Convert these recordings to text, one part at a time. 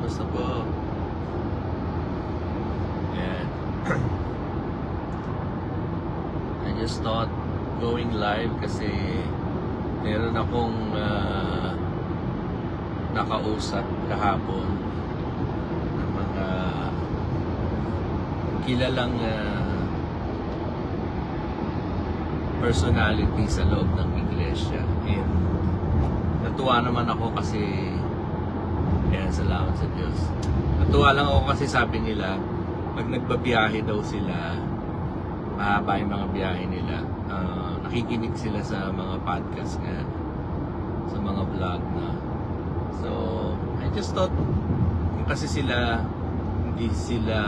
Kamusta po? Yan. I just thought going live kasi meron akong nakausap kahapon ng mga kilalang personality sa loob ng iglesia. And natuwa naman ako kasi salamat sa Diyos. Natuwa lang ako kasi sabi nila pag nagbabiyahe daw sila, mahaba yung mga biyahe nila, nakikinig sila sa mga podcast nga, sa mga vlog na. So I just thought kasi hindi sila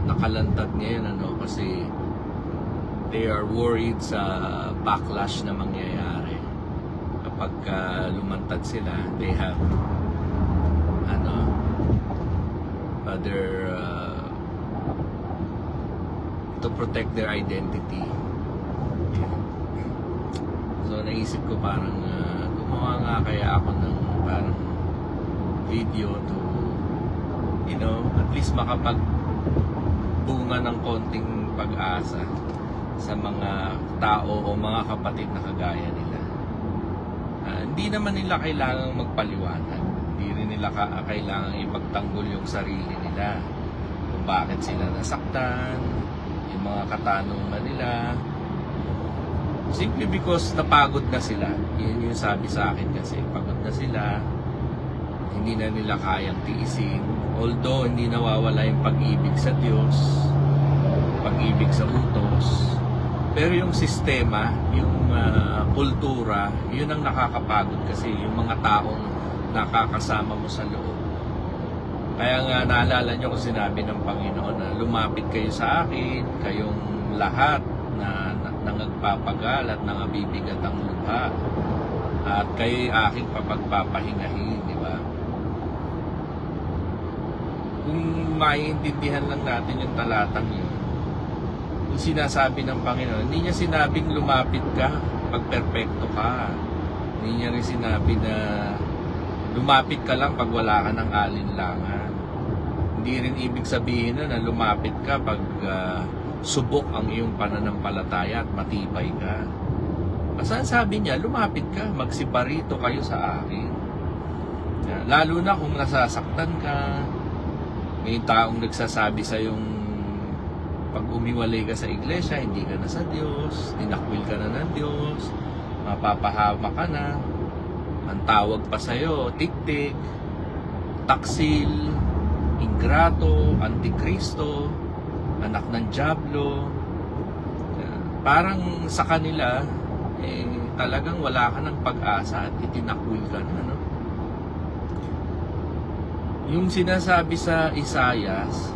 nakalantad ngayon kasi they are worried sa backlash na mangyayari kapag lumantad sila. They have other to protect their identity. So naisip ko parang gumawa nga kaya ako ng parang video to at least makapagbunga ng konting pag-asa sa mga tao o mga kapatid na kagaya nila. Hindi naman nila kailangang magpaliwanag. Hindi rin nila kailangang ipagtanggol yung sarili nila kung bakit sila nasaktan, yung mga katanungan nila. Simply because napagod na sila. Yun yung sabi sa akin kasi. Pagod na sila, hindi na nila kayang tiisin. Although hindi nawawala yung pag-ibig sa Diyos, pag-ibig sa utos, pero yung sistema, yung kultura, yun ang nakakapagod kasi yung mga taong nakakasama mo sa loob. Kaya nga naalala nyo kung sinabi ng Panginoon na lumapit kayo sa akin, kayong lahat na nangagpapagal at nangabibigat ang luha, at kayo'y aking papagpapahingahin, di ba? Kung maiintindihan lang natin yung talatang yun, yung sinasabi ng Panginoon, hindi niya sinabing lumapit ka pag perpekto ka. Hindi niya rin sinabi na lumapit ka lang pag wala ka ng alinlangan. Hindi rin ibig sabihin na lumapit ka pag subok ang iyong pananampalataya at matibay ka. Basta sabi niya, lumapit ka, magsiparito kayo sa akin. Lalo na kung nasasaktan ka, may taong nagsasabi sa yung pag umiwalay ka sa iglesia, hindi ka na sa Diyos, tinakwil ka na ng Diyos, mapapahama ka na, ang tawag pa sa'yo, tiktik, taksil, ingrato, antikristo, anak ng dyablo. Parang sa kanila, talagang wala ka ng pag-asa at itinakwil ka na, no? Yung sinasabi sa Isaias,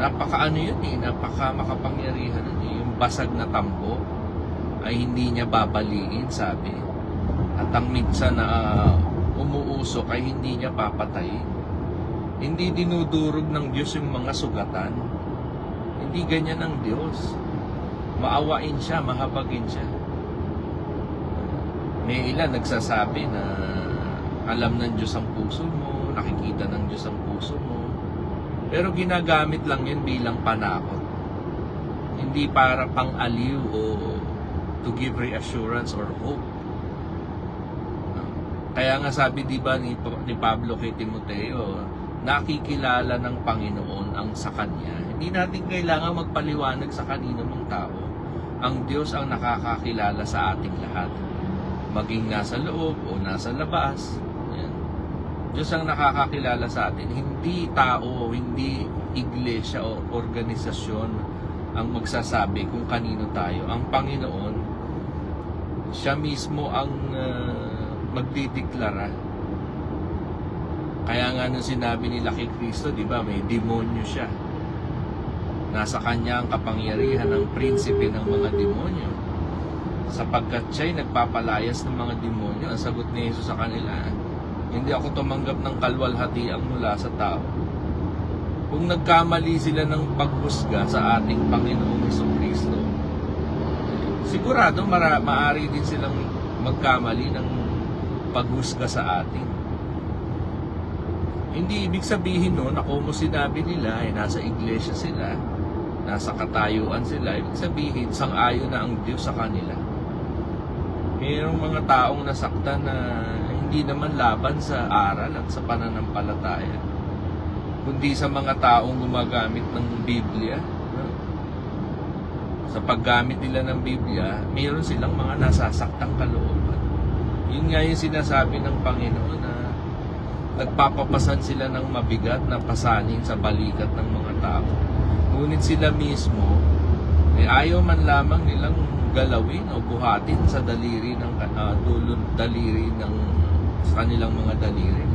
napaka makapangyarihan yung basag na tambo ay hindi niya babaliin, sabi. At ang minsan na umuusok ay hindi niya papatayin. Hindi dinudurog ng Diyos yung mga sugatan. Hindi ganyan ang Diyos. Maawain siya, mahabagin siya. May ilan nagsasabi na alam ng Diyos ang puso mo, nakikita ng Diyos ang puso mo, pero ginagamit lang yun bilang panakot. Hindi para pang-aliw o to give reassurance or hope. Kaya nga sabi diba ni Pablo kay Timoteo, nakikilala ng Panginoon ang sa Kanya. Hindi natin kailangan magpaliwanag sa kanino mang tao. Ang Diyos ang nakakakilala sa ating lahat. Maging nasa loob o nasa labas. Diyos ang nakakakilala sa atin. Hindi tao, hindi iglesia o organisasyon ang magsasabi kung kanino tayo. Ang Panginoon, siya mismo ang magdideklara. Kaya nga nung sinabi nila kay Kristo, di ba, may demonyo siya. Nasa kanya ang kapangyarihan ng prinsipe ng mga demonyo. Sapagkat siya'y nagpapalayas ng mga demonyo, ang sagot ni Jesus sa kanila, hindi ako tumanggap ng kalwalhatian mula sa tao. Kung nagkamali sila ng paghusga sa ating Panginoong Jesucristo, sigurado maaari din silang magkamali ng paghusga sa atin. Hindi ibig sabihin nun, ako mo sinabi nila, nasa iglesia sila, nasa katayuan sila, ibig sabihin, sang-ayon na ang Diyos sa kanila. Mayroong mga taong nasaktan na hindi naman laban sa aral at sa pananampalataya, kundi sa mga taong gumagamit ng Biblia. No? Sa paggamit nila ng Biblia, mayroon silang mga nasasaktang kalooban. Yun nga yung sinasabi ng Panginoon na nagpapapasan sila ng mabigat na pasanin sa balikat ng mga tao. Ngunit sila mismo, ayaw man lamang nilang galawin o buhatin sa daliri ng daliri ng sa kanilang mga daliri.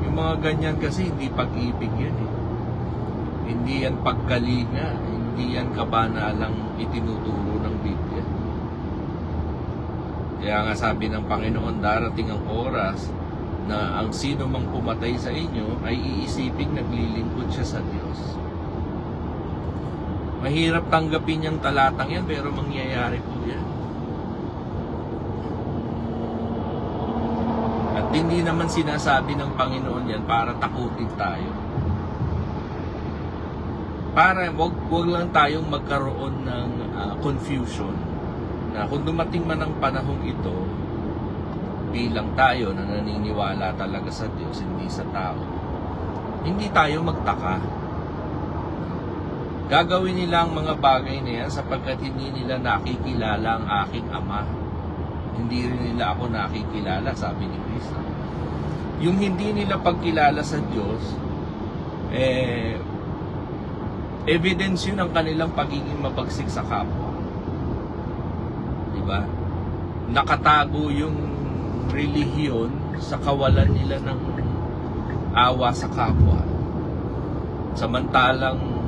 Yung mga ganyan kasi hindi pag-ibig yan eh. Hindi yan pagkalinga, hindi yan kabanalang itinuturo ng Biblia. Kaya nga sabi ng Panginoon, darating ang oras na ang sino mang pumatay sa inyo ay iisiping naglilingkod siya sa Diyos. Mahirap tanggapin yung talatang yan, pero mangyayari po yan. At hindi naman sinasabi ng Panginoon yan para takutin tayo. Para wag lang tayong magkaroon ng confusion na kung dumating man ang panahong ito, bilang tayo na naniniwala talaga sa Diyos, hindi sa tao, hindi tayo magtaka. Gagawin nila ang mga bagay na yan sapagkat hindi nila nakikilala ang aking Ama. Hindi rin nila ako nakikilala, sabi ni Cristo. Yung hindi nila pagkilala sa Diyos, evidence yun ang kanilang pagiging mabagsik sa kapwa. Diba? Nakatago yung relihiyon sa kawalan nila ng awa sa kapwa. Samantalang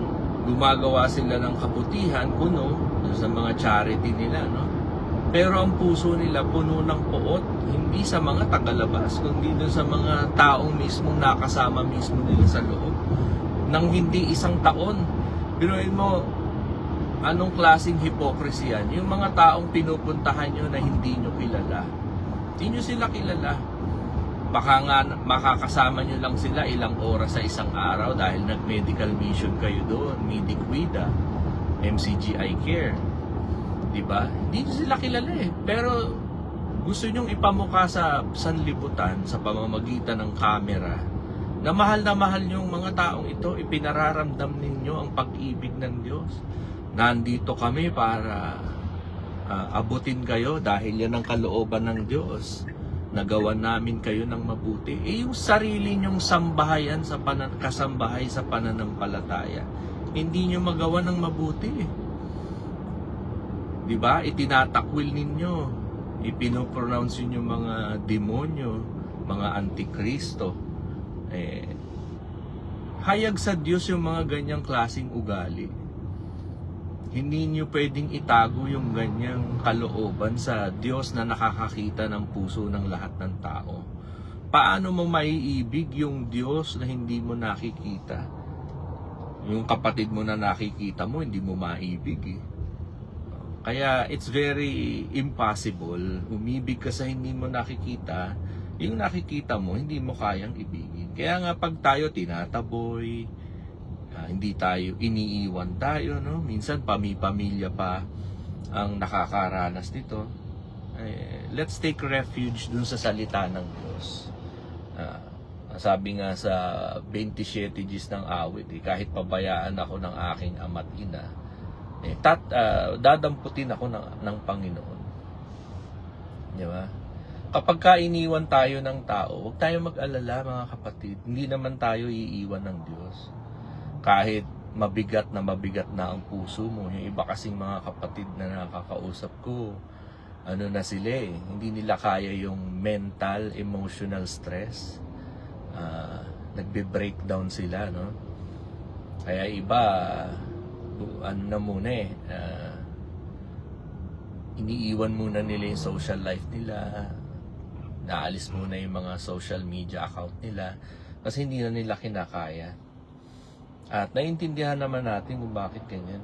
gumagawa sila ng kabutihan, puno sa mga charity nila, no? Pero ang puso nila puno ng poot, hindi sa mga tagalabas, kundi doon sa mga taong mismong nakasama mismo nila sa loob nang hindi isang taon. Biruin mo, anong klaseng hypocrisy yan? Yung mga taong pinupuntahan nyo na hindi nyo kilala. Hindi nyo sila kilala. Baka nga makakasama nyo lang sila ilang oras sa isang araw dahil nag-medical mission kayo doon, Mediquida, MCGI Care. Diba? Hindi nyo sila kilala eh. Pero gusto nyong ipamukha sa sanlibutan sa pamamagitan ng camera na mahal yung mga taong ito. Ipinararamdam ninyo ang pag-ibig ng Diyos. Nandito kami para abutin kayo dahil yan ang kalooban ng Diyos. Nagawan namin kayo ng mabuti. Yung sarili nyong sambahayan sa kasambahay sa pananampalataya, hindi nyo magawa ng mabuti. Diba? Itinatakwil ninyo. Ipinopronounce nyo mga demonyo, mga antikristo. Hayag sa Diyos yung mga ganyang klaseng ugali. Hindi nyo pwedeng itago yung ganyang kalooban sa Diyos na nakakakita ng puso ng lahat ng tao. Paano mo maiibig yung Diyos na hindi mo nakikita? Yung kapatid mo na nakikita mo, hindi mo maibig eh. Kaya it's very impossible. Umibig ka sa hindi mo nakikita, yung nakikita mo, hindi mo kayang ibigin. Kaya nga pag tayo tinataboy, hindi tayo, iniiwan tayo, no? Minsan pamilya pa ang nakakaranas nito. Let's take refuge dun sa salita ng Diyos. Sabi nga sa 27 Gs ng awit, kahit pabayaan ako ng aking ama't ina, dadamputin ako ng Panginoon. Di ba? Kapag iniwan tayo ng tao, huwag tayo mag-alala mga kapatid. Hindi naman tayo iiwan ng Diyos. Kahit mabigat na ang puso mo. Yung iba kasing mga kapatid na nakakausap ko, ano na sila eh, hindi nila kaya yung mental, emotional stress. Nagbe-breakdown sila, no? Kaya iba, ano na muna eh, iniiwan muna nila yung social life nila, naalis muna yung mga social media account nila, kasi hindi na nila kinakaya. At naiintindihan naman natin kung bakit ganyan.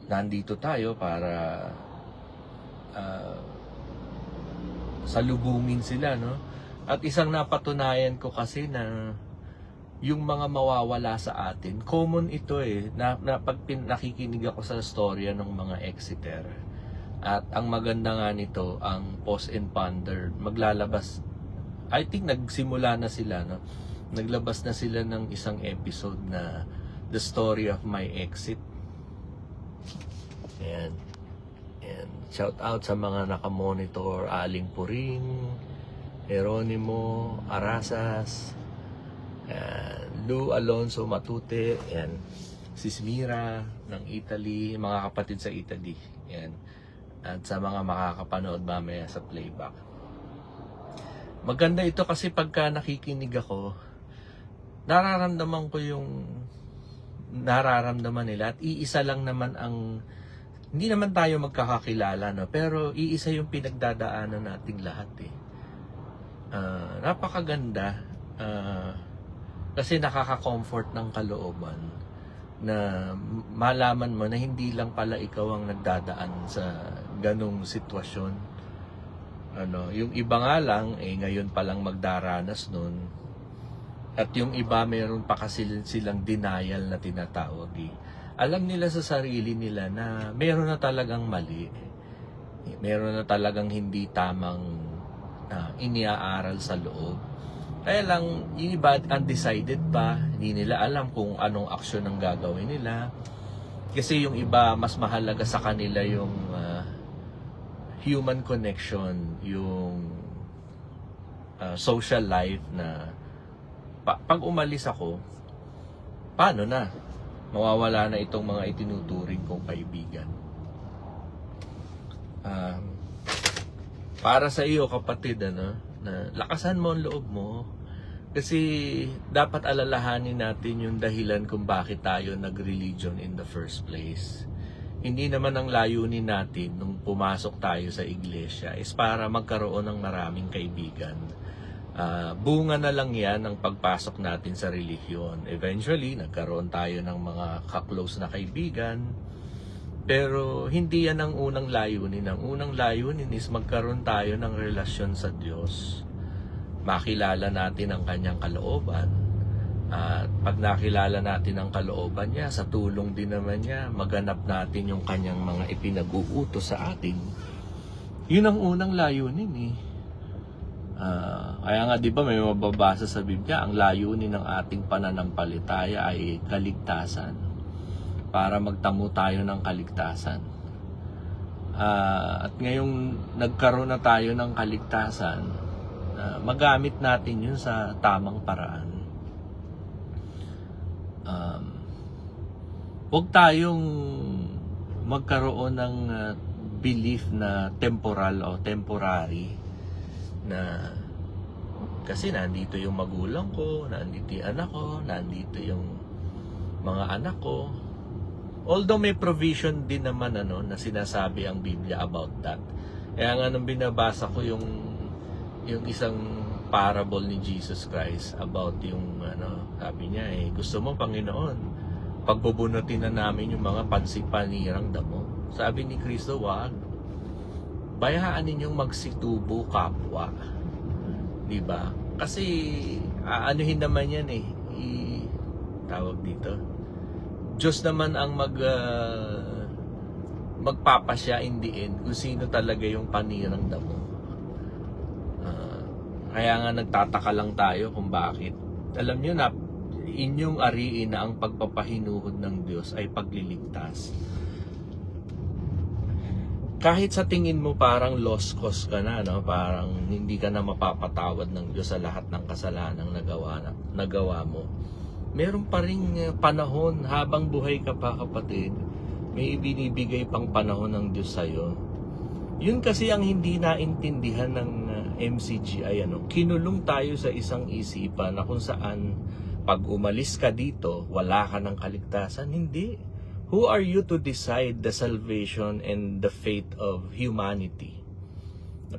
Nandito tayo para salubungin sila, no? At isang napatunayan ko kasi na yung mga mawawala sa atin, common ito na pag nakikinig ako sa storya ng mga Exeter. At ang maganda nga nito, ang Pause and Ponder, maglalabas, I think nagsimula na sila, no? Naglabas na sila ng isang episode na The Story of My Exit. Ayan. And shout out sa mga nakamonitor, Aling Puring, Jeronimo Arasas, Lou Alonso Matute, and Sismira ng Italy, mga kapatid sa Italy. Yan. At sa mga makakapanood mamaya sa playback. Maganda ito kasi pagka nakikinig ako, nararamdaman ko yung nararamdaman nila, at iisa lang naman ang, hindi naman tayo magkakakilala, no? Pero iisa yung pinagdadaanan nating lahat napakaganda kasi nakaka-comfort ng kalooban na malaman mo na hindi lang pala ikaw ang nagdadaan sa ganong sitwasyon. Yung iba nga lang ngayon pa lang magdaranas nun, at yung iba meron pa kasi silang denial na tinatawag. Alam nila sa sarili nila na meron na talagang mali, meron na talagang hindi tamang iniaaral sa loob. Kaya lang, yung iba undecided pa, hindi nila alam kung anong aksyon ang gagawin nila. Kasi yung iba, mas mahalaga sa kanila yung human connection, yung social life na pag umalis ako, paano na? Mawawala na itong mga itinuturing kong kaibigan. Para sa iyo, kapatid, na lakasan mo ang loob mo. Kasi dapat alalahanin natin yung dahilan kung bakit tayo nag-religion in the first place. Hindi naman ang layunin natin nung pumasok tayo sa iglesia is para magkaroon ng maraming kaibigan. Bunga na lang yan ang pagpasok natin sa relihiyon. Eventually, nagkaroon tayo ng mga ka-close na kaibigan. Pero hindi yan ang unang layunin. Ang unang layunin is magkaroon tayo ng relasyon sa Diyos. Makilala natin ang kanyang kalooban. At pag nakilala natin ang kalooban niya, sa tulong din naman niya, maganap natin yung kanyang mga ipinag-uutos sa atin. Yun ang unang layunin kaya nga, di ba, may mababasa sa Biblia, ang layunin ng ating pananampalataya ay kaligtasan, para magtamo tayo ng kaligtasan. At ngayong nagkaroon na tayo ng kaligtasan, magamit natin yun sa tamang paraan. Huwag tayong magkaroon ng belief na temporal o temporary, na kasi nandito yung magulang ko, nandito yung anak ko, nandito yung mga anak ko. Although may provision din naman na sinasabi ang Biblia about that. Kaya nga nung binabasa ko yung isang parable ni Jesus Christ about yung sabi niya gusto mo, Panginoon, pagbubunutin na namin yung mga pansipanirang damo. Sabi ni Kristo, wag. Bayaan ninyong magsitubo kapwa. Diba? Kasi anuhin naman yan tawag dito, Diyos naman ang magpapasya in the end kung sino talaga yung panirang damo. Kaya nga nagtataka lang tayo kung bakit. Alam nyo na, inyong ariin na ang pagpapahinuhod ng Diyos ay pagliligtas. Kahit sa tingin mo parang lost cause ka na, parang hindi ka na mapapatawad ng Diyos sa lahat ng kasalanang nagawa mo, meron pa ring panahon habang buhay ka pa, kapatid. May ibinibigay pang panahon ng Diyos sa'yo. Yun kasi ang hindi naintindihan ng MCGI. Kinulong tayo sa isang isipan na kung saan pag umalis ka dito, wala ka ng kaligtasan. Hindi. Who are you to decide the salvation and the fate of humanity?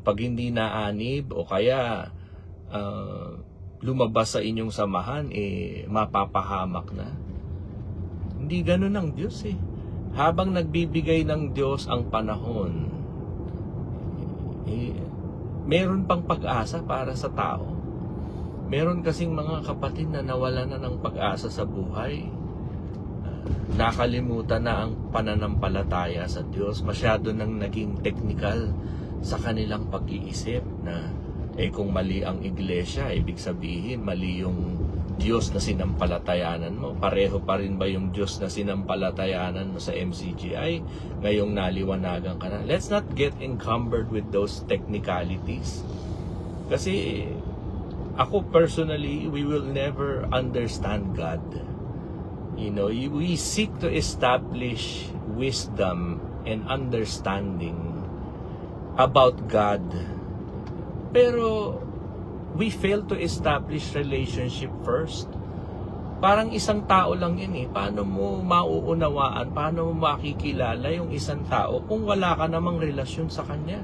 Pag hindi naanib o kaya lumabas sa inyong samahan, mapapahamak na. Hindi ganun ang Diyos Habang nagbibigay ng Diyos ang panahon, meron pang pag-asa para sa tao. Meron kasing mga kapatid na nawala na ng pag-asa sa buhay. Nakalimutan na ang pananampalataya sa Diyos. Masyado nang naging technical sa kanilang pag-iisip na kung mali ang iglesia, ibig sabihin mali yung Diyos na sinampalatayanan mo. Pareho pa rin ba yung Diyos na sinampalatayanan mo sa MCGI? Ngayong naliwanagan ka na. Let's not get encumbered with those technicalities. Kasi ako personally, we will never understand God. You know, we seek to establish wisdom and understanding about God. Pero we fail to establish relationship first. Parang isang tao lang yun eh. Paano mo mauunawaan, paano mo makikilala yung isang tao kung wala ka namang relasyon sa kanya?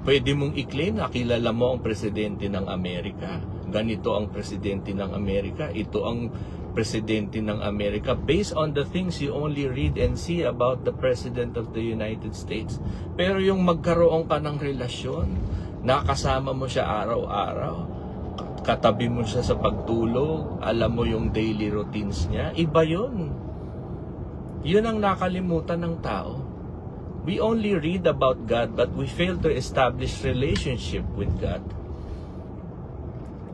Pwede mong i-claim na kilala mo ang presidente ng Amerika. Ganito ang presidente ng Amerika. Ito ang presidente ng Amerika based on the things you only read and see about the President of the United States. Pero yung magkaroon ka ng relasyon, nakasama mo siya araw-araw, katabi mo siya sa pagtulog, alam mo yung daily routines niya, iba yun. Yun ang nakalimutan ng tao. We only read about God but we fail to establish relationship with God.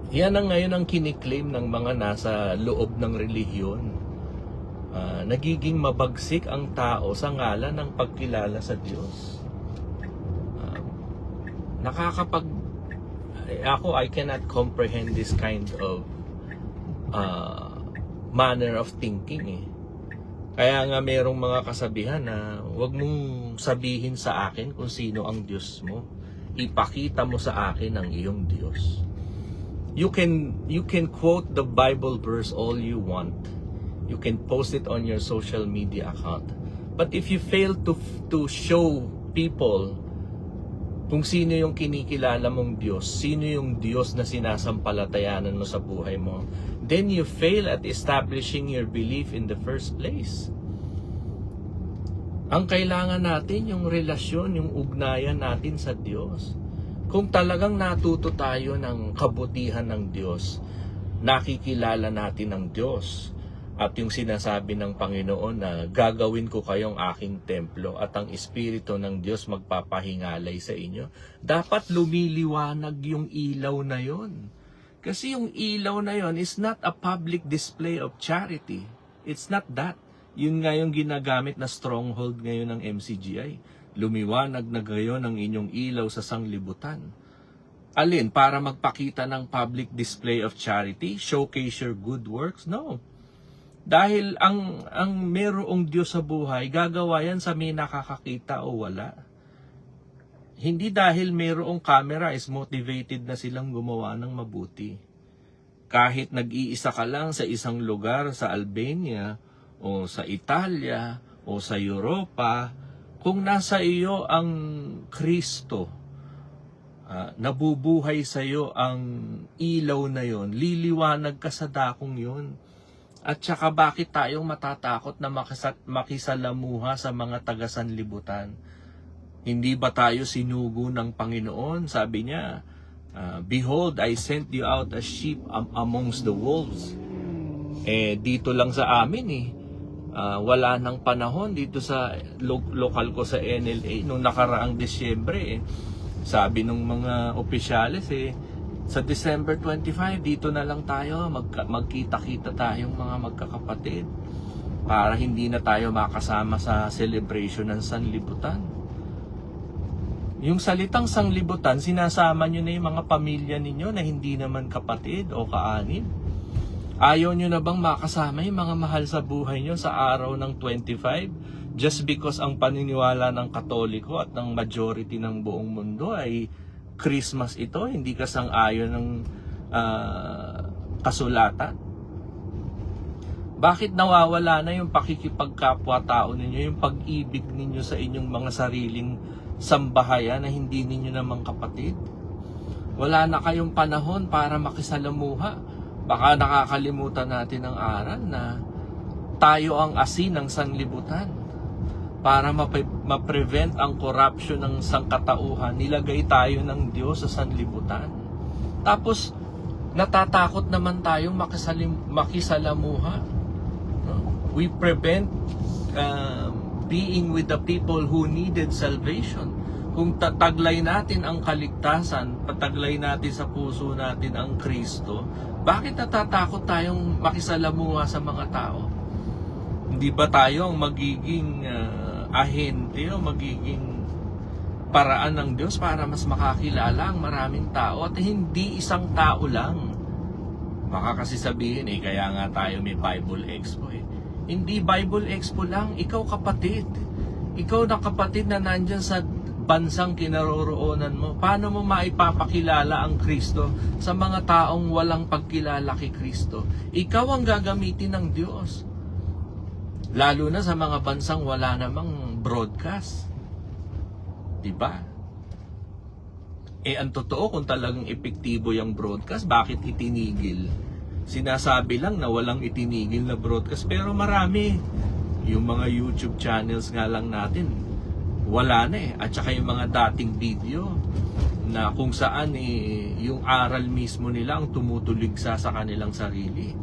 Yan ang ngayon ang kiniklaim ng mga nasa loob ng relihiyon. Nagiging mabagsik ang tao sa ngalan ng pagkilala sa Diyos. I cannot comprehend this kind of manner of thinking eh. Kaya nga merong mga kasabihan na huwag mong sabihin sa akin kung sino ang Diyos mo. Ipakita mo sa akin ang iyong Diyos. You can quote the Bible verse all you want. You can post it on your social media account. But if you fail to show people kung sino yung kinikilala mong Diyos, sino yung Diyos na sinasampalatayanan mo sa buhay mo, then you fail at establishing your belief in the first place. Ang kailangan natin yung relasyon, yung ugnayan natin sa Diyos. Kung talagang natuto tayo ng kabutihan ng Diyos, nakikilala natin ang Diyos. At yung sinasabi ng Panginoon na gagawin ko kayong aking templo at ang Espiritu ng Diyos magpapahingalay sa inyo, dapat lumiliwanag yung ilaw na yon. Kasi yung ilaw na yon is not a public display of charity. It's not that. Yun nga yung ginagamit na stronghold ngayon ng MCGI. Lumiwanag na gayon ang inyong ilaw sa sanglibutan. Alin? Para magpakita ng public display of charity? Showcase your good works? No. Dahil ang merong Diyos sa buhay, gagawa yan sa may nakakakita o wala. Hindi dahil merong camera is motivated na silang gumawa ng mabuti. Kahit nag-iisa ka lang sa isang lugar sa Albania o sa Italia o sa Europa, kung nasa iyo ang Kristo, nabubuhay sa iyo ang ilaw na yon, liliwanag ka sa dakong yon. At saka bakit tayong matatakot na makisalamuha sa mga taga-sanlibutan? Hindi ba tayo sinugo ng Panginoon? Sabi niya, Behold, I sent you out as sheep amongst the wolves. Dito lang sa amin wala nang panahon dito sa lokal ko sa NLA nung nakaraang Disyembre. Sabi nung mga opisyales sa December 25, dito na lang tayo, magkita-kita tayong mga magkakapatid para hindi na tayo makasama sa celebration ng sanlibutan. Yung salitang sanlibutan, sinasama nyo na yung mga pamilya ninyo na hindi naman kapatid o kaanib. Ayaw nyo na bang makasama yung mga mahal sa buhay nyo sa araw ng 25 just because ang paniniwala ng Katoliko at ng majority ng buong mundo ay Christmas ito, hindi kasang-ayon ng kasulatan? Bakit nawawala na yung pakikipagkapwa-tao ninyo, yung pag-ibig ninyo sa inyong mga sariling sambahayan na hindi ninyo namang kapatid? Wala na kayong panahon para makisalamuha. Baka nakakalimutan natin ang aral na tayo ang asin ng sanlibutan. para ma-prevent ang corruption ng sangkatauhan, nilagay tayo ng Diyos sa sanlibutan. Tapos, natatakot naman tayong makisalamuha. No? We prevent being with the people who needed salvation. Kung tataglay natin ang kaligtasan, pataglay natin sa puso natin ang Kristo, bakit natatakot tayong makisalamuha sa mga tao? Hindi ba tayo ang magiging ahente o magiging paraan ng Diyos para mas makakilala ang maraming tao at hindi isang tao lang? Baka kasi sabihin, kaya nga tayo may Bible Expo eh. Hindi Bible Expo lang, ikaw kapatid. Ikaw na kapatid na nandyan sa bansang kinaroroonan mo. Paano mo maipapakilala ang Kristo sa mga taong walang pagkilala kay Kristo? Ikaw ang gagamitin ng Diyos. Lalo na sa mga bansang wala namang broadcast. Diba? Ang totoo, kung talagang epektibo yung broadcast, bakit itinigil? Sinasabi lang na walang itinigil na broadcast, pero marami. Yung mga YouTube channels nga lang natin, wala na eh. At saka yung mga dating video na kung saan yung aral mismo nila ang tumutuligsa sa kanilang sarili.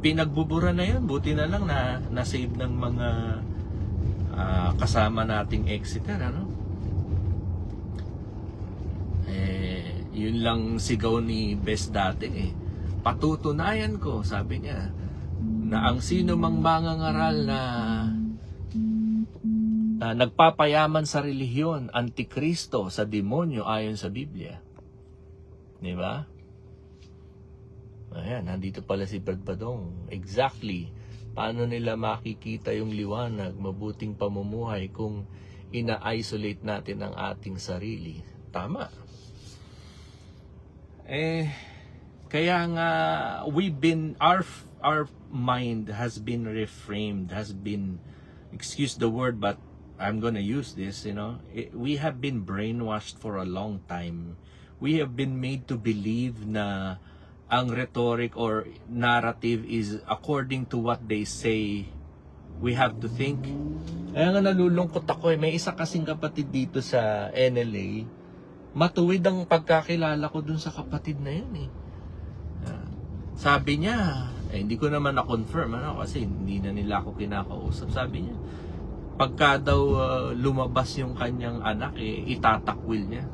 Pinagbubura na yun. Buti na lang na na-save ng mga kasama nating Exeter, ano? Yun lang sigaw ni Best dati eh. Patutunayan ko, sabi niya, na ang sino mang mangangaral na nagpapayaman sa relihiyon, antikristo, sa demonyo ayon sa Biblia. Di ba? Ayan, nandito pala si Brad Badong. Exactly. Paano nila makikita yung liwanag, mabuting pamumuhay kung ina-isolate natin ang ating sarili? Tama. Kaya nga, our mind has been reframed, has been, excuse the word, but I'm gonna use this, we have been brainwashed for a long time. We have been made to believe na ang rhetoric or narrative is according to what they say we have to think. Kaya nga nalulungkot ako may isa kasing kapatid dito sa NLA, matuwid ang pagkakilala ko dun sa kapatid na yun eh. Sabi niya, hindi ko naman na-confirm kasi hindi na nila ako kinakausap. Sabi niya, pagka daw lumabas yung kanyang anak, itatakwil niya.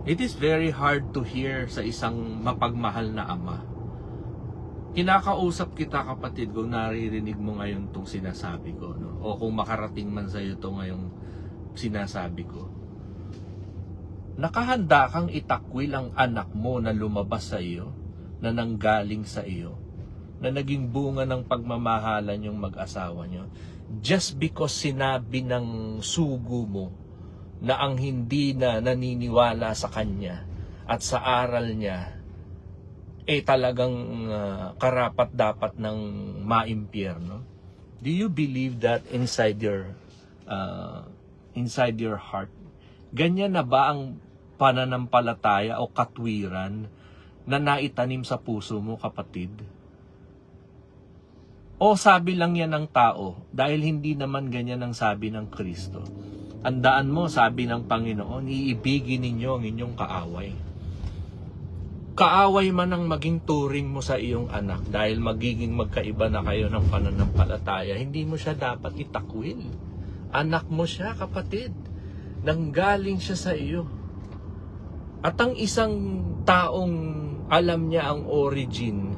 It is very hard to hear sa isang mapagmahal na ama. Kinakausap kita kapatid kung naririnig mo ngayon itong sinasabi ko. No? O kung makarating man sa'yo ito ngayong sinasabi ko. Nakahanda kang itakwil ang anak mo na lumabas sa iyo, na nanggaling sa iyo, na naging bunga ng pagmamahalan yung mag-asawa nyo, just because sinabi ng sugo mo na ang hindi na naniniwala sa kanya at sa aral niya talagang karapat dapat ng maimpyerno. Do you believe that inside your heart? Ganyan na ba ang pananampalataya o katwiran na naitanim sa puso mo, kapatid? O sabi lang yan ng tao dahil hindi naman ganyan ang sabi ng Kristo? Tandaan mo, sabi ng Panginoon, iibigin ninyo ang inyong kaaway. Kaaway man ang maging turing mo sa iyong anak dahil magiging magkaiba na kayo ng pananampalataya, hindi mo siya dapat itakwil. Anak mo siya, kapatid. Nanggaling siya sa iyo. At ang isang taong alam niya ang origin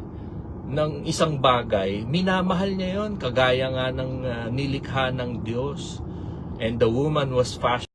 ng isang bagay, minamahal niya yon, kagaya nga ng nilikha ng Diyos. And the woman was fashioned